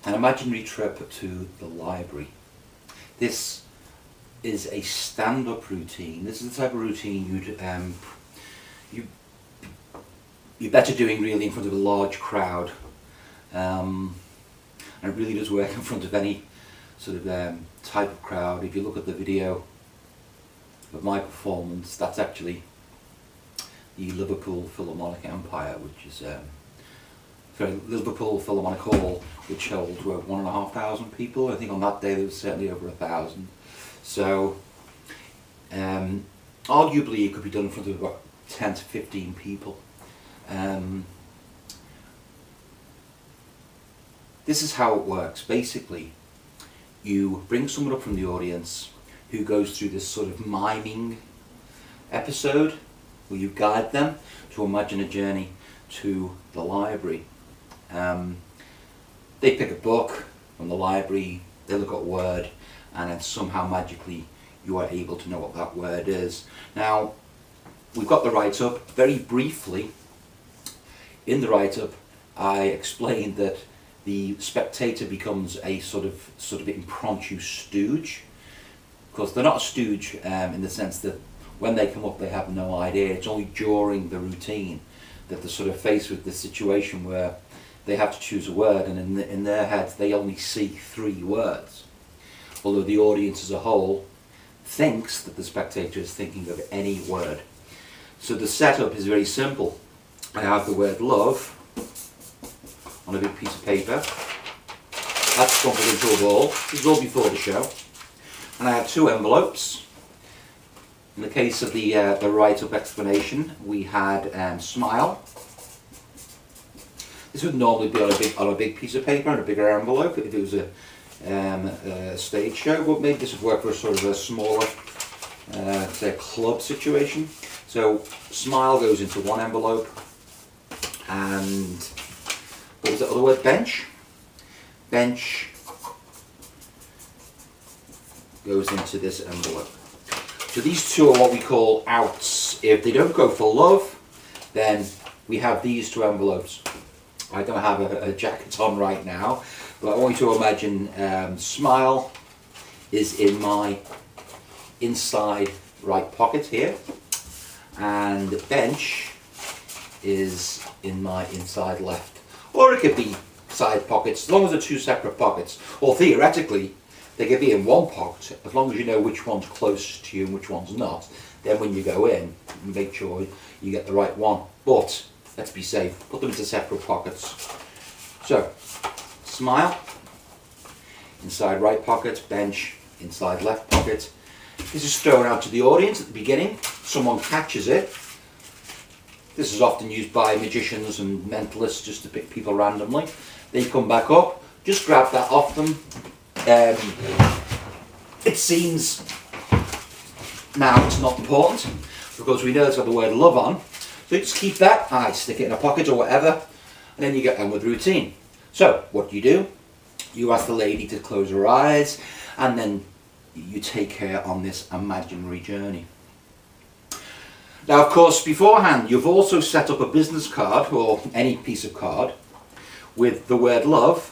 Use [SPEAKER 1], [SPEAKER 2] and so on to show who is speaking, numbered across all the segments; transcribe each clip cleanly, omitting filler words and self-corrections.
[SPEAKER 1] an imaginary trip to the library. This is a stand-up routine. This is the type of routine you're better doing really in front of a large crowd, and it really does work in front of any sort of type of crowd. If you look at the video of my performance, that's actually the Liverpool Philharmonic Empire, which is Liverpool Philharmonic Hall, which holds 1,500 people. I think on that day there was certainly over 1,000. So arguably it could be done in front of about 10 to 15 people. This is how it works. Basically, you bring someone up from the audience who goes through this sort of miming episode where you guide them to imagine a journey to the library. They pick a book from the library, they look at a word, and then somehow magically you are able to know what that word is. Now, we've got the write-up. Very briefly, in the write-up, I explained that the spectator becomes a sort of impromptu stooge. Of course, they're not a stooge in the sense that when they come up they have no idea. It's only during the routine that they're sort of faced with this situation where they have to choose a word, and in their heads they only see 3 words, although the audience as a whole thinks that the spectator is thinking of any word. So the setup is very simple. I have the word love on a big piece of paper. That's crumpled into a ball. This is all before the show. And I have 2 envelopes. In the case of the write-up explanation, we had smile. This would normally be on a big piece of paper and a bigger envelope if it was a stage show, but maybe this would work for a sort of a smaller, say, a club situation. So smile goes into one envelope, and what was the other word? Bench. Bench goes into this envelope. So these 2 are what we call outs. If they don't go for love, then we have these 2 envelopes. I don't have a jacket on right now, but I want you to imagine smile is in my inside right pocket here, and the bench is in my inside left. Or it could be side pockets, as long as they're 2 separate pockets. Or theoretically, they could be in one pocket, as long as you know which one's close to you and which one's not. Then when you go in, make sure you get the right one. But let's be safe, put them into separate pockets. So, smile, inside right pocket, bench, inside left pocket. This is thrown out to the audience at the beginning. Someone catches it. This is often used by magicians and mentalists just to pick people randomly. They come back up, just grab that off them. It seems now it's not important because we know it's got the word love on. So just keep that, stick it in a pocket or whatever, and then you get on with the routine. So what do? You ask the lady to close her eyes, and then you take her on this imaginary journey. Now, of course, beforehand, you've also set up a business card, or any piece of card, with the word love,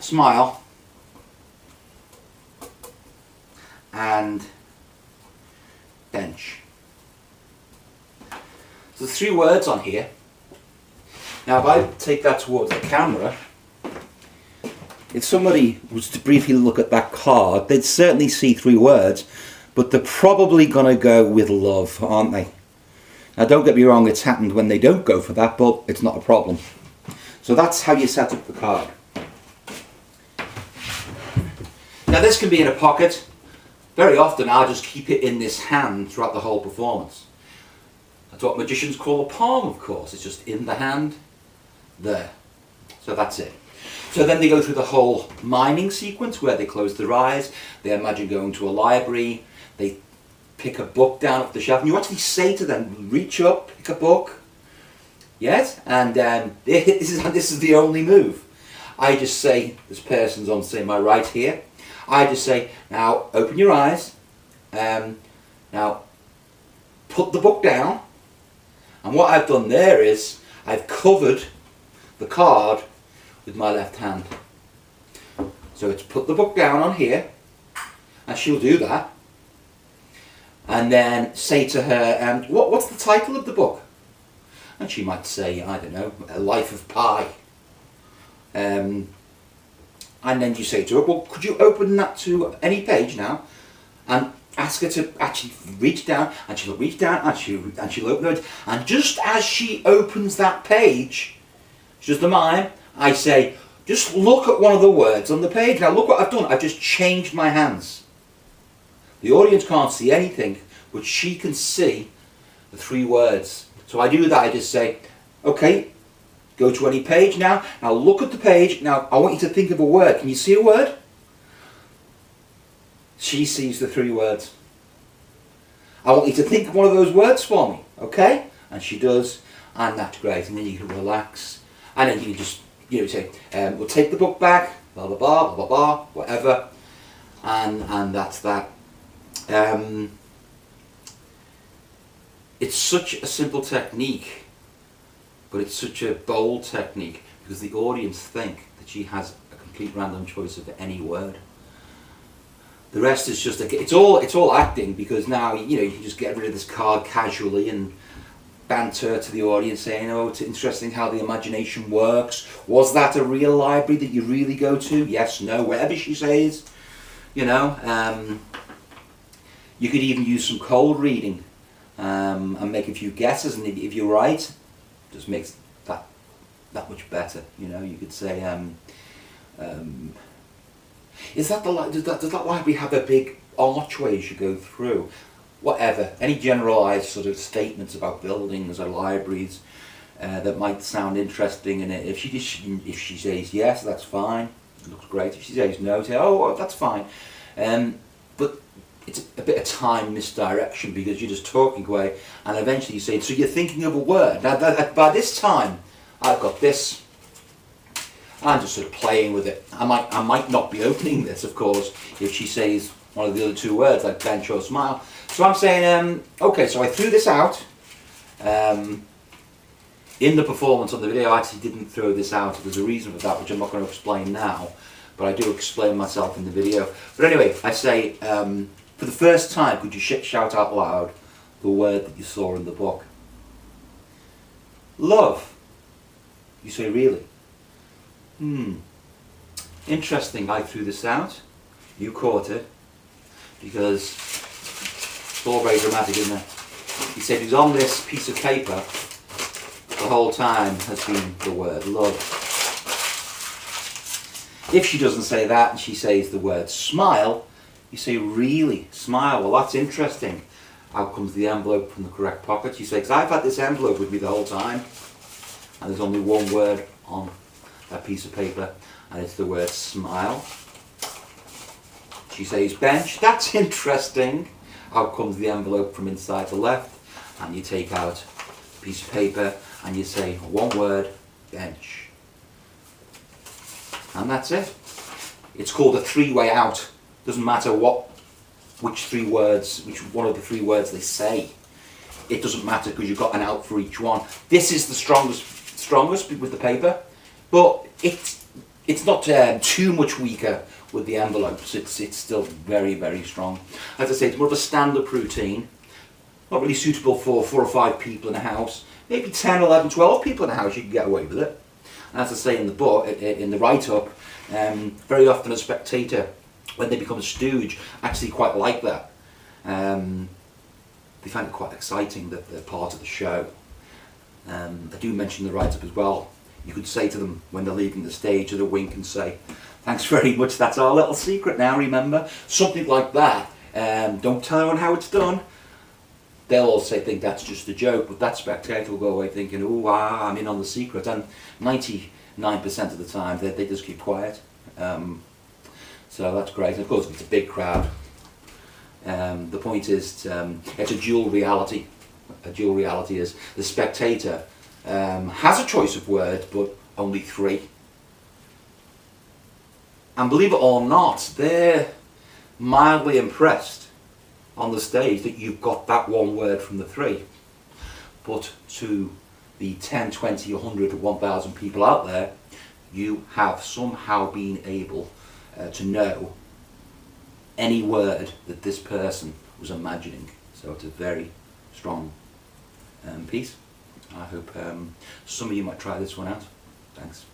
[SPEAKER 1] smile, and bench. So there's 3 words on here. Now if I take that towards the camera, if somebody was to briefly look at that card, they'd certainly see 3 words, but they're probably going to go with love, aren't they? Now don't get me wrong, it's happened when they don't go for that, but it's not a problem. So that's how you set up the card. Now this can be in a pocket. Very often I'll just keep it in this hand throughout the whole performance. That's what magicians call a palm, of course. It's just in the hand, there. So that's it. So then they go through the whole miming sequence where they close their eyes, they imagine going to a library, they pick a book down off the shelf, and you actually say to them, reach up, pick a book. Yes? And this is the only move. I just say, this person's on, say, my right here. I just say, now open your eyes, now put the book down, And what I've done there is I've covered the card with my left hand. So it's put the book down on here, and she'll do that. And then say to her, what's the title of the book? And she might say, I don't know, A Life of Pi. And then you say to her, well, could you open that to any page now? And ask her to actually reach down, and she'll reach down, and she'll open it. And just as she opens that page, it's just a mime, I say, just look at one of the words on the page. Now look what I've done. I've just changed my hands. The audience can't see anything, but she can see the 3 words. So I do that. I just say, okay, go to any page now. Now look at the page. Now I want you to think of a word. Can you see a word? She sees the 3 words. I want you to think of one of those words for me, okay? And she does, and that's great. And then you can relax, and then you can just, say, we'll take the book back, blah blah blah, blah blah blah, whatever, and that's that. It's such a simple technique, but it's such a bold technique because the audience think that she has a complete random choice of any word. The rest is just it's all acting, because now you can just get rid of this card casually and banter to the audience saying, oh, it's interesting how the imagination works. Was that a real library that you really go to? Yes, no, whatever she says. You could even use some cold reading and make a few guesses, and if you're right, it just makes that much better. You could say, does that library have a big archway as you go through? Whatever, any generalised sort of statements about buildings or libraries that might sound interesting, and if she says yes, that's fine, it looks great. If she says no, say, oh, well, that's fine. But it's a bit of time misdirection, because you're just talking away, and eventually you say, so you're thinking of a word. Now by this time I've got this. I'm just sort of playing with it. I might not be opening this, of course, if she says one of the other 2 words, like bench or smile. So I'm saying, okay, so I threw this out. In the performance on the video, I actually didn't throw this out. There's a reason for that, which I'm not going to explain now, but I do explain myself in the video. But anyway, I say, for the first time, could you shout out loud the word that you saw in the book? Love. You say, really? Interesting, I threw this out. You caught it. Because it's all very dramatic, isn't it? He said he's on this piece of paper the whole time has been the word love. If she doesn't say that and she says the word smile, you say, really? Smile? Well, that's interesting. Out comes the envelope from the correct pocket. You say, because I've had this envelope with me the whole time, and there's only one word on that piece of paper, and it's the word smile. She says bench. That's interesting. Out comes the envelope from inside the left, and you take out a piece of paper and you say one word, bench. And that's it. It's called a 3-way out. Doesn't matter which one of the 3 words they say. It doesn't matter, because you've got an out for each one. This is the strongest with the paper, but it's not too much weaker with the envelopes. It's still very, very strong. As I say, it's more of a stand-up routine, not really suitable for 4 or 5 people in a house. Maybe 10, 11, 12 people in a house, you can get away with it. And as I say in the book, in the write-up, very often a spectator, when they become a stooge, actually quite like that. They find it quite exciting that they're part of the show. I do mention the write-up as well. You could say to them when they're leaving the stage with a wink and say, thanks very much, that's our little secret now, remember? Something like that. Don't tell anyone how it's done. They'll also think that's just a joke, but that spectator will go away thinking, oh, I'm in on the secret. And 99% of the time, they just keep quiet. So that's great. And of course, it's a big crowd. The point is, it's a dual reality. A dual reality is the spectator has a choice of words, but only 3. And believe it or not, they're mildly impressed on the stage that you've got that one word from the 3. but to the 10, 20, 100, 1,000 people out there, you have somehow been able to know any word that this person was imagining. So it's a very strong piece. I hope some of you might try this one out. Thanks.